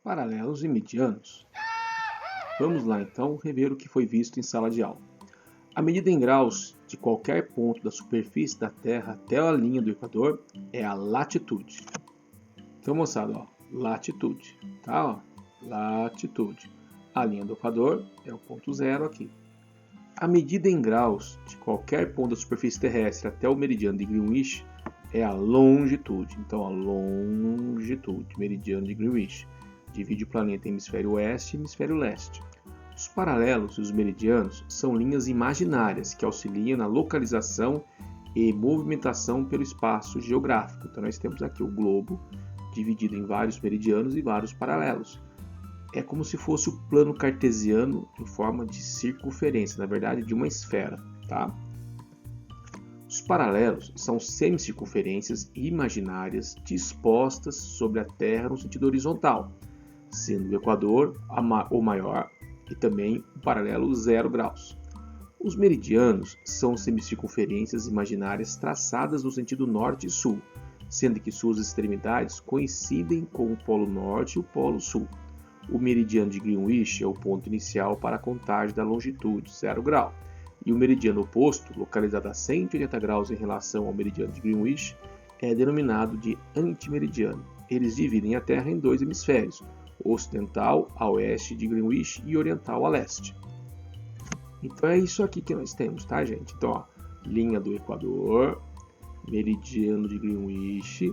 Paralelos e medianos. Vamos lá então rever o que foi visto em sala de aula. A medida em graus de qualquer ponto da superfície da Terra até a linha do Equador é a latitude. Então, moçada, ó, latitude, tá? Ó, latitude. A linha do Equador é o ponto zero aqui. A medida em graus de qualquer ponto da superfície terrestre até o meridiano de Greenwich é a longitude. Então, a longitude, meridiano de Greenwich, divide o planeta em hemisfério oeste e hemisfério leste. Os paralelos e os meridianos são linhas imaginárias que auxiliam na localização e movimentação pelo espaço geográfico. Então, nós temos aqui o globo, dividido em vários meridianos e vários paralelos. É como se fosse o plano cartesiano em forma de circunferência, na verdade, de uma esfera, tá? Os paralelos são semicircunferências imaginárias dispostas sobre a Terra no sentido horizontal, sendo o Equador o maior e também o paralelo 0 graus. Os meridianos são semicircunferências imaginárias traçadas no sentido norte e sul, sendo que suas extremidades coincidem com o polo norte e o polo sul. O meridiano de Greenwich é o ponto inicial para a contagem da longitude, 0 grau, e o meridiano oposto, localizado a 180 graus em relação ao meridiano de Greenwich, é denominado de antimeridiano. Eles dividem a Terra em dois hemisférios, ocidental a oeste de Greenwich e oriental a leste. Então é isso aqui que nós temos, tá, gente? Então, ó, linha do Equador, meridiano de Greenwich,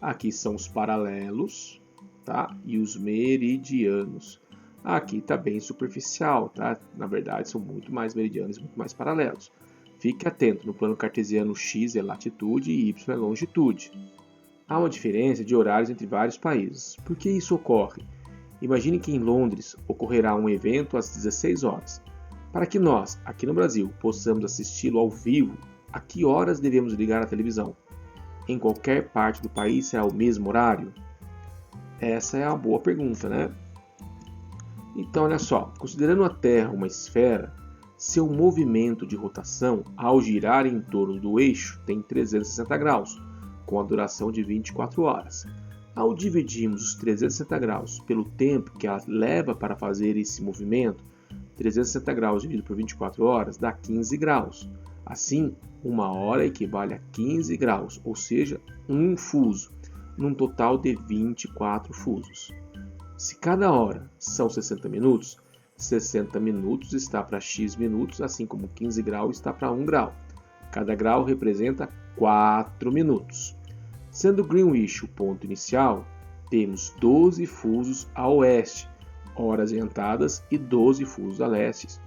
aqui são os paralelos, tá? E os meridianos. Aqui está bem superficial, tá? Na verdade, são muito mais meridianos, muito mais paralelos. Fique atento, no plano cartesiano x é latitude e y é longitude. Há uma diferença de horários entre vários países. Por que isso ocorre? Imagine que em Londres ocorrerá um evento às 16 horas. Para que nós, aqui no Brasil, possamos assisti-lo ao vivo, a que horas devemos ligar a televisão? Em qualquer parte do país será o mesmo horário? Essa é uma boa pergunta, né? Então, olha só, considerando a Terra uma esfera, seu movimento de rotação ao girar em torno do eixo tem 360 graus, com a duração de 24 horas. Ao dividirmos os 360 graus pelo tempo que ela leva para fazer esse movimento, 360 graus dividido por 24 horas dá 15 graus. Assim, uma hora equivale a 15 graus, ou seja, um fuso, num total de 24 fusos. Se cada hora são 60 minutos, 60 minutos está para x minutos, assim como 15 graus está para 1 grau. Cada grau representa 4 minutos. Sendo Greenwich o ponto inicial, temos 12 fusos a oeste, horas adiantadas, e 12 fusos a leste,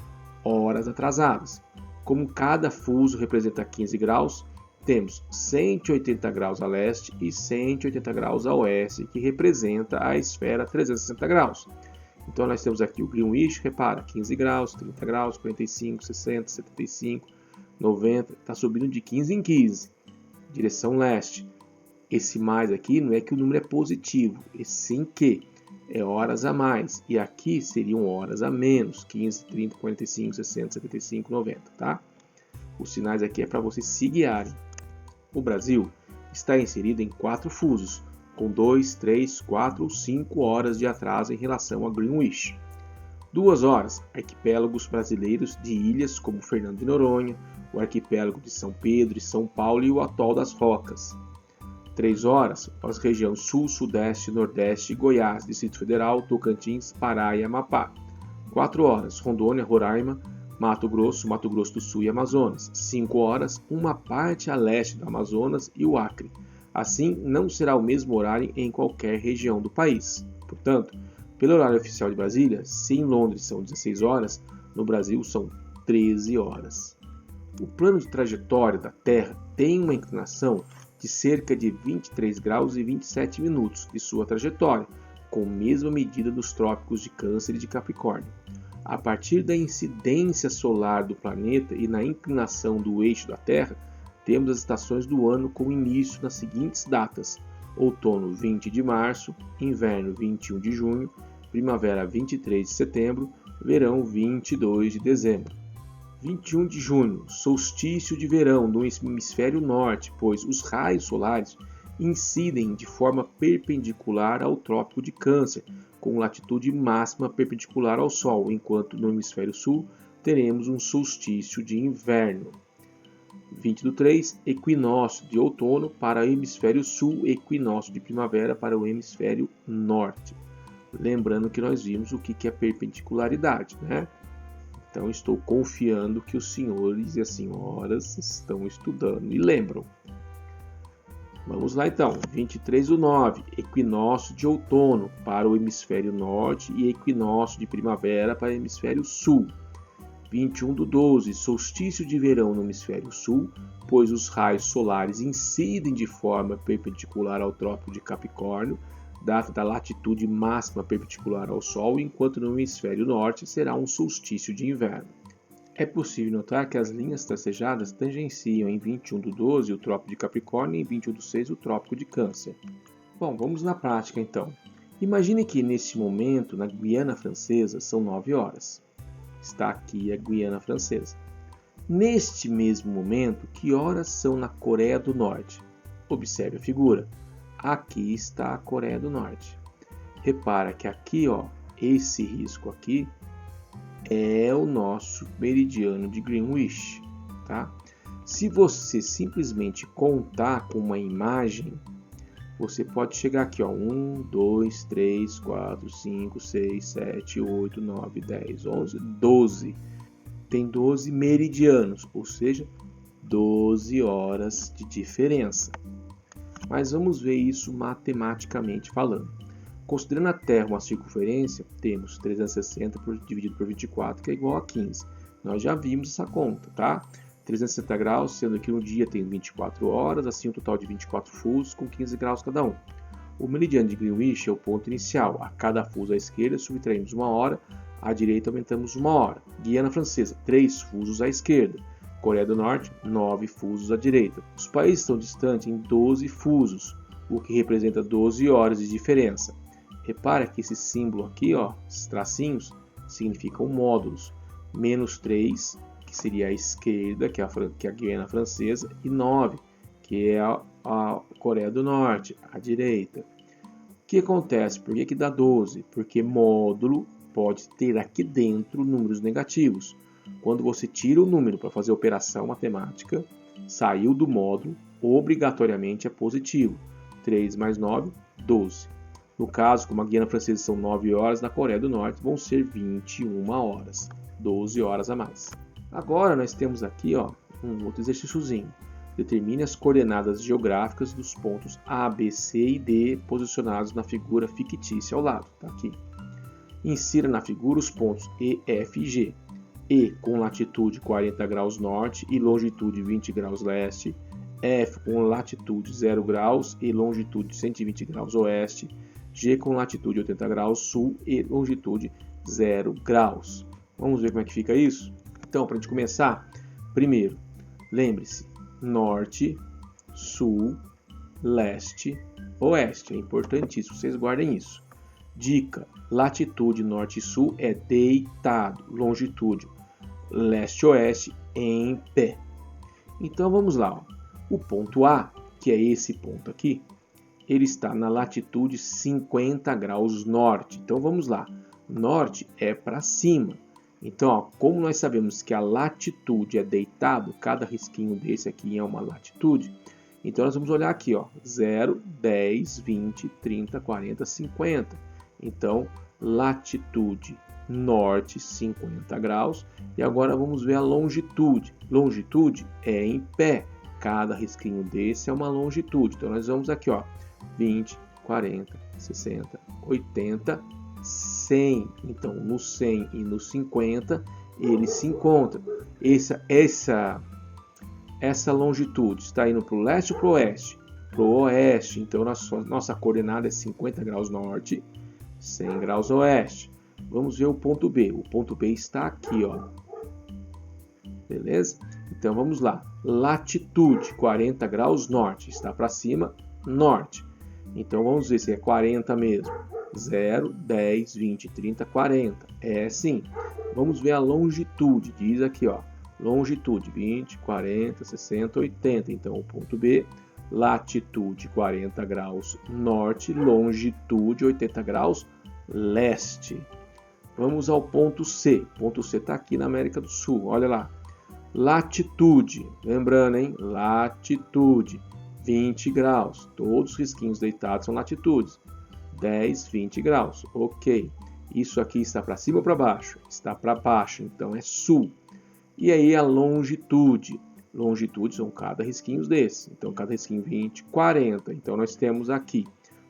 horas atrasadas. Como cada fuso representa 15 graus, temos 180 graus a leste e 180 graus a oeste, que representa a esfera 360 graus. Então nós temos aqui o Greenwich, repara, 15 graus, 30 graus, 45, 60, 75, 90, está subindo de 15 em 15, direção leste. Esse mais aqui não é que o número é positivo, e sim que é horas a mais, e aqui seriam horas a menos, 15, 30, 45, 60, 75, 90, tá? Os sinais aqui é para vocês se guiarem. O Brasil está inserido em 4 fusos, com 2, 3, 4 ou 5 horas de atraso em relação a Greenwich. 2 horas, arquipélagos brasileiros de ilhas como Fernando de Noronha, o arquipélago de São Pedro e São Paulo e o atol das Rocas. 3 horas, as regiões Sul, Sudeste, Nordeste, Goiás, Distrito Federal, Tocantins, Pará e Amapá. 4 horas, Rondônia, Roraima, Mato Grosso do Sul e Amazonas. 5 horas, uma parte a leste do Amazonas e o Acre. Assim, não será o mesmo horário em qualquer região do país. Portanto, pelo horário oficial de Brasília, se em Londres são 16 horas, no Brasil são 13 horas. O plano de trajetória da Terra tem uma inclinação de cerca de 23 graus e 27 minutos de sua trajetória, com a mesma medida dos trópicos de Câncer e de Capricórnio. A partir da incidência solar do planeta e na inclinação do eixo da Terra, temos as estações do ano com início nas seguintes datas: outono 20 de março, inverno 21 de junho, primavera 23 de setembro, verão 22 de dezembro. 21 de junho, solstício de verão no hemisfério norte, pois os raios solares incidem de forma perpendicular ao Trópico de Câncer, com latitude máxima perpendicular ao Sol, enquanto no hemisfério sul teremos um solstício de inverno. 20/3, equinócio de outono para o hemisfério sul, equinócio de primavera para o hemisfério norte. Lembrando que nós vimos o que é perpendicularidade, né? Então estou confiando que os senhores e as senhoras estão estudando e lembram. Vamos lá então, 23/9, equinócio de outono para o hemisfério norte e equinócio de primavera para o hemisfério sul. 21/12, solstício de verão no hemisfério sul, pois os raios solares incidem de forma perpendicular ao Trópico de Capricórnio, data da latitude máxima perpendicular ao Sol, enquanto no hemisfério norte será um solstício de inverno. É possível notar que as linhas tracejadas tangenciam em 21/12 o Trópico de Capricórnio e em 21/6 o Trópico de Câncer. Bom, vamos na prática então. Imagine que neste momento na Guiana Francesa são 9 horas. Está aqui a Guiana Francesa. Neste mesmo momento, que horas são na Coreia do Norte? Observe a figura. Aqui está a Coreia do Norte. Repara que aqui, ó, esse risco aqui é o nosso meridiano de Greenwich, tá? Se você simplesmente contar com uma imagem, você pode chegar aqui, ó, 1, 2, 3, 4, 5, 6, 7, 8, 9, 10, 11, 12. Tem 12 meridianos, ou seja, 12 horas de diferença. Mas vamos ver isso matematicamente falando. Considerando a Terra uma circunferência, temos 360 dividido por 24, que é igual a 15. Nós já vimos essa conta, tá? 360 graus, sendo que um dia tem 24 horas, assim um total de 24 fusos com 15 graus cada um. O meridiano de Greenwich é o ponto inicial. A cada fuso à esquerda subtraímos 1 hora, à direita aumentamos 1 hora. Guiana Francesa, 3 fusos à esquerda. Coreia do Norte, 9 fusos à direita. Os países estão distantes em 12 fusos, o que representa 12 horas de diferença. Repara que esse símbolo aqui, ó, esses tracinhos, significam módulos. -3, que seria a esquerda, que é a Guiana Francesa, e 9, que é a Coreia do Norte, a direita. O que acontece? Por que dá 12? Porque módulo pode ter aqui dentro números negativos. Quando você tira o número para fazer a operação matemática, saiu do módulo, obrigatoriamente é positivo. 3 mais 9, 12. No caso, como a Guiana Francesa são 9 horas, na Coreia do Norte vão ser 21 horas, 12 horas a mais. Agora nós temos aqui, ó, um outro exercíciozinho. Determine as coordenadas geográficas dos pontos A, B, C e D posicionados na figura fictícia ao lado. Tá aqui. Insira na figura os pontos E, F e G. E com latitude 40 graus norte e longitude 20 graus leste. F com latitude 0 graus e longitude 120 graus oeste. G com latitude 80 graus sul e longitude 0 graus. Vamos ver como é que fica isso? Então, para a gente começar, primeiro, lembre-se, norte, sul, leste, oeste. É importantíssimo, vocês guardem isso. Dica, latitude norte e sul é deitado, longitude leste-oeste em pé. Então, vamos lá. Ó. O ponto A, que é esse ponto aqui, ele está na latitude 50 graus norte. Então, vamos lá. Norte é para cima. Então, ó, como nós sabemos que a latitude é deitado, cada risquinho desse aqui é uma latitude, então nós vamos olhar aqui, ó, 0, 10, 20, 30, 40, 50. Então, latitude norte, 50 graus. E agora vamos ver a longitude. Longitude é em pé. Cada risquinho desse é uma longitude. Então, nós vamos aqui, ó, 20, 40, 60, 80, 100. Então, no 100 e no 50, eles se encontram. Essa longitude está indo para o leste ou para o oeste? Para o oeste. Então, nossa coordenada é 50 graus norte, 100 graus oeste. Vamos ver o ponto B. O ponto B está aqui, ó. Beleza? Então, vamos lá. Latitude, 40 graus norte. Está para cima, norte. Então, vamos ver se é 40 mesmo. 0, 10, 20, 30, 40. É sim. Vamos ver a longitude. Diz aqui, ó. Longitude, 20, 40, 60, 80. Então, o ponto B, latitude 40 graus norte, longitude 80 graus leste. Vamos ao ponto C. O ponto C está aqui na América do Sul. Olha lá. Latitude. Lembrando, hein? Latitude 20 graus. Todos os risquinhos deitados são latitudes. 10, 20 graus. Ok. Isso aqui está para cima ou para baixo? Está para baixo, então é sul. E aí a longitude. Longitude são cada risquinho desse. Então, cada risquinho 20, 40. Então, nós temos aqui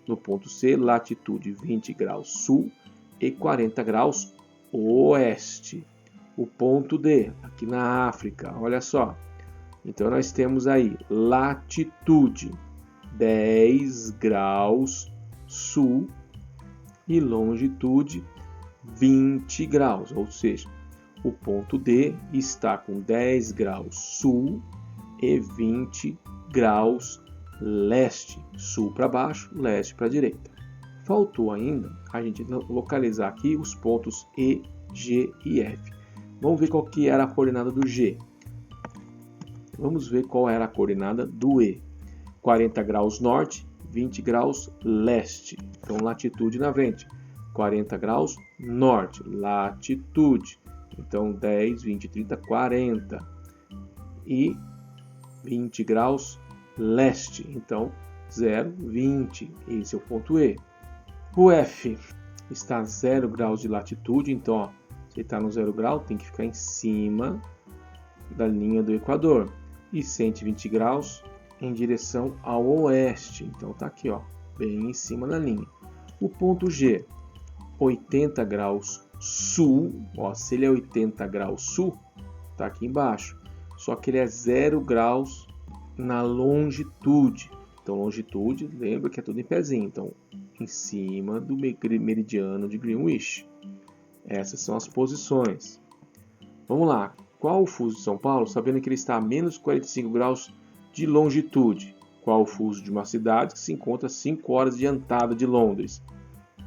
no ponto C, latitude 20 graus sul e 40 graus oeste. O ponto D, aqui na África, olha só. Então, nós temos aí latitude 10 graus sul e longitude 20 graus, ou seja, o ponto D está com 10 graus sul e 20 graus leste. Sul para baixo, leste para a direita. Faltou ainda a gente localizar aqui os pontos E, G e F. Vamos ver qual que era a coordenada do G. Vamos ver qual era a coordenada do E. 40 graus norte, 20 graus leste. Então, latitude na frente. 40 graus norte, latitude. Então, 10, 20, 30, 40. E 20 graus leste. Então, 0, 20. Esse é o ponto E. O F está a 0 graus de latitude. Então, ó, se está no 0 grau, tem que ficar em cima da linha do Equador. E 120 graus em direção ao oeste. Então, está aqui, ó, bem em cima da linha. O ponto G, 80 graus sul, ó, se ele é 80 graus sul, tá aqui embaixo, só que ele é 0 graus na longitude. Então, longitude, lembra que é tudo em pezinho, então, em cima do meridiano de Greenwich. Essas são as posições. Vamos lá, qual o fuso de São Paulo, sabendo que ele está a menos 45 graus de longitude? Qual o fuso de uma cidade que se encontra a 5 horas adiantada de Londres?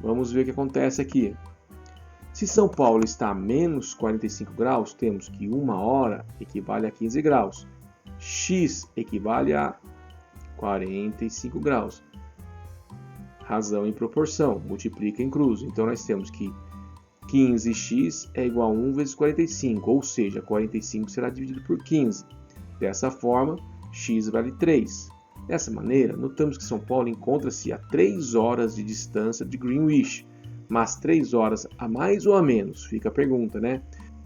Vamos ver o que acontece aqui. Se São Paulo está a menos 45 graus, temos que 1 hora equivale a 15 graus. X equivale a 45 graus. Razão em proporção, multiplica em cruz. Então, nós temos que 15x é igual a 1 vezes 45, ou seja, 45 será dividido por 15. Dessa forma, x vale 3. Dessa maneira, notamos que São Paulo encontra-se a 3 horas de distância de Greenwich. Mas 3 horas a mais ou a menos? Fica a pergunta, né?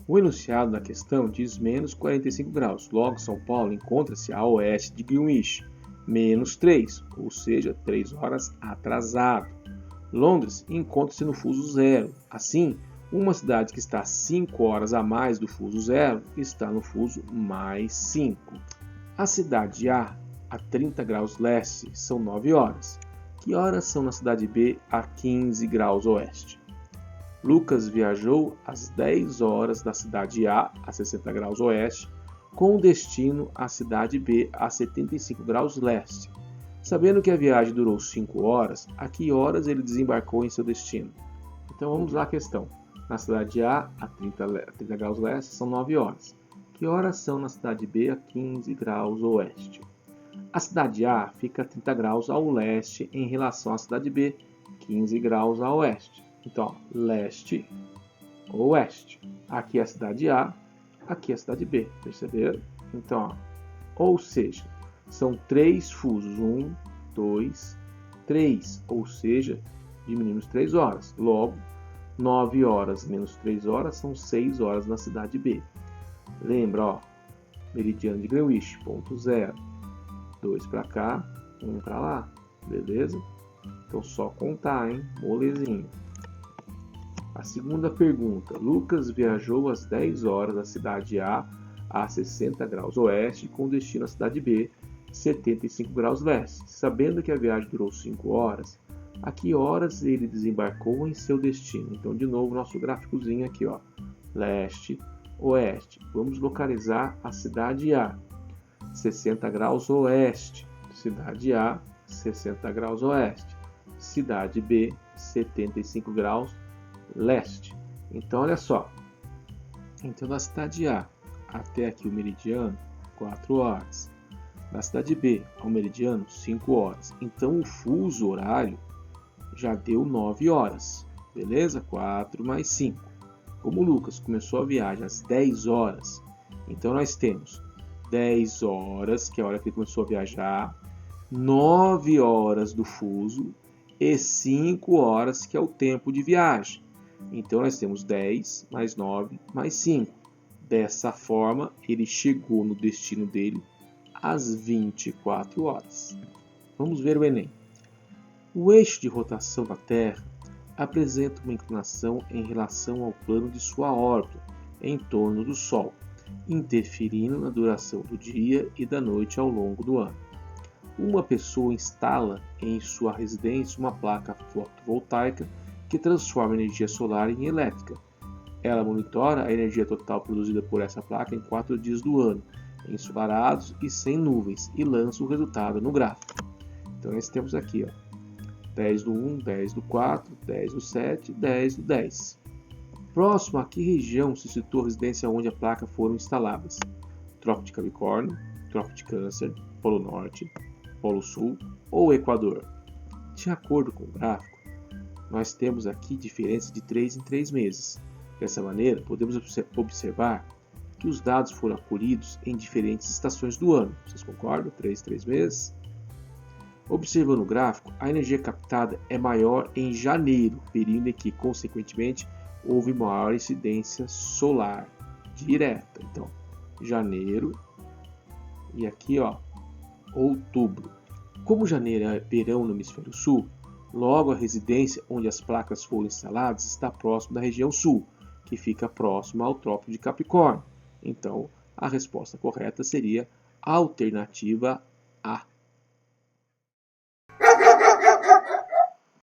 O enunciado da questão diz menos 45 graus. Logo, São Paulo encontra-se a oeste de Greenwich, menos 3, ou seja, 3 horas atrasado. Londres encontra-se no fuso zero. Assim, uma cidade que está 5 horas a mais do fuso zero está no fuso mais 5. A cidade A 30 graus leste são 9 horas. Que horas são na cidade B a 15 graus oeste? Lucas viajou às 10 horas da cidade A a 60 graus oeste, com destino à cidade B a 75 graus leste. Sabendo que a viagem durou 5 horas, a que horas ele desembarcou em seu destino? Então vamos lá à questão. Na cidade A 30 graus leste são 9 horas. Que horas são na cidade B a 15 graus oeste? A cidade A fica a 30 graus ao leste em relação à cidade B, 15 graus a oeste. Então, ó, leste, oeste. Aqui é a cidade A, aqui é a cidade B. Perceberam? Então, ó, ou seja, são 3 fusos. 1, 2, 3. Ou seja, diminuímos 3 horas. Logo, 9 horas menos 3 horas são 6 horas na cidade B. Lembra, ó, meridiano de Greenwich, ponto 0. 2 para cá, 1 para lá, beleza? Então só contar, hein? Molezinho. A segunda pergunta. Lucas viajou às 10 horas da cidade A a 60 graus oeste com destino à cidade B, 75 graus leste. Sabendo que a viagem durou 5 horas, a que horas ele desembarcou em seu destino? Então, de novo, nosso gráficozinho aqui, ó. Leste, oeste. Vamos localizar a cidade A. 60 graus oeste, cidade A, 60 graus oeste, cidade B, 75 graus leste. Então, olha só, então da cidade A até aqui o meridiano, 4 horas, Da cidade B ao meridiano, 5 horas. Então o fuso horário já deu 9 horas. Beleza? 4 mais 5. Como o Lucas começou a viagem às 10 horas, então nós temos 10 horas, que é a hora que ele começou a viajar, 9 horas do fuso e 5 horas, que é o tempo de viagem. Então nós temos 10 mais 9 mais 5. Dessa forma, ele chegou no destino dele às 24 horas. Vamos ver o Enem. O eixo de rotação da Terra apresenta uma inclinação em relação ao plano de sua órbita em torno do Sol, interferindo na duração do dia e da noite ao longo do ano. Uma pessoa instala em sua residência uma placa fotovoltaica que transforma a energia solar em elétrica. Ela monitora a energia total produzida por essa placa em 4 dias do ano, ensolarados e sem nuvens, e lança o resultado no gráfico. Então nós temos aqui 10 do 1, 10 do 4, 10 do 7, 10 do 10. Próximo a que região se situa a residência onde a placa foram instaladas? Trópico de Capricórnio, Trópico de Câncer, Polo Norte, Polo Sul ou Equador? De acordo com o gráfico, nós temos aqui diferença de 3 em 3 meses. Dessa maneira, podemos observar que os dados foram acolhidos em diferentes estações do ano. Vocês concordam? 3 em 3 meses. Observando o gráfico, a energia captada é maior em janeiro, período em que, consequentemente, houve maior incidência solar direta. Então, janeiro e aqui, outubro. Como janeiro é verão no hemisfério sul, logo a residência onde as placas foram instaladas está próximo da região sul, que fica próximo ao Trópico de Capricórnio. Então, a resposta correta seria a alternativa A.